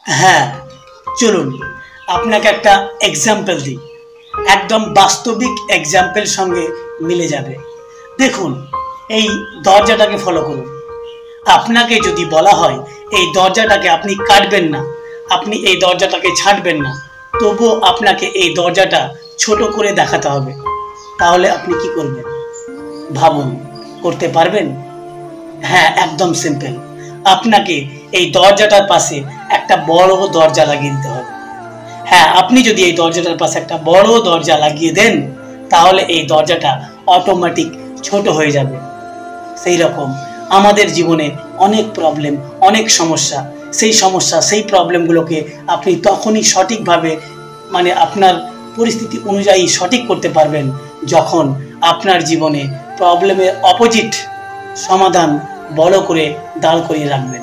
হ্যাঁ, চলুন আপনাকে একটা এক্সাম্পল দিই, একদম বাস্তবিক এক্সাম্পল সঙ্গে মিলে যাবে। দেখুন, এই দরজাটাকে ফলো করুন। আপনাকে যদি বলা হয় এই দরজাটাকে আপনি কাটবেন না, আপনি এই দরজাটাকে ছাড়বেন না, তবুও আপনাকে এই দরজাটা ছোট করে দেখাতে হবে, তাহলে আপনি কি করবেন? ভাবুন, করতে পারবেন? হ্যাঁ, একদম সিম্পল। আপনাকে এই দরজাটার পাশে একটা বড় দরজা লাগিয়ে দিতে হবে। হ্যাঁ, আপনি যদি এই দরজাটার পাশে একটা বড় দরজা লাগিয়ে দেন, তাহলে এই দরজাটা অটোমেটিক ছোট হয়ে যাবে। সেই রকম আমাদের জীবনে অনেক প্রবলেম, অনেক সমস্যা, সেই প্রবলেমগুলোকে আপনি তখনই সঠিকভাবে, মানে আপনার পরিস্থিতি অনুযায়ী সঠিক করতে পারবেন, যখন আপনার জীবনে প্রবলেমের অপোজিট সমাধান বড় করে দাঁড় করিয়ে রাখবেন।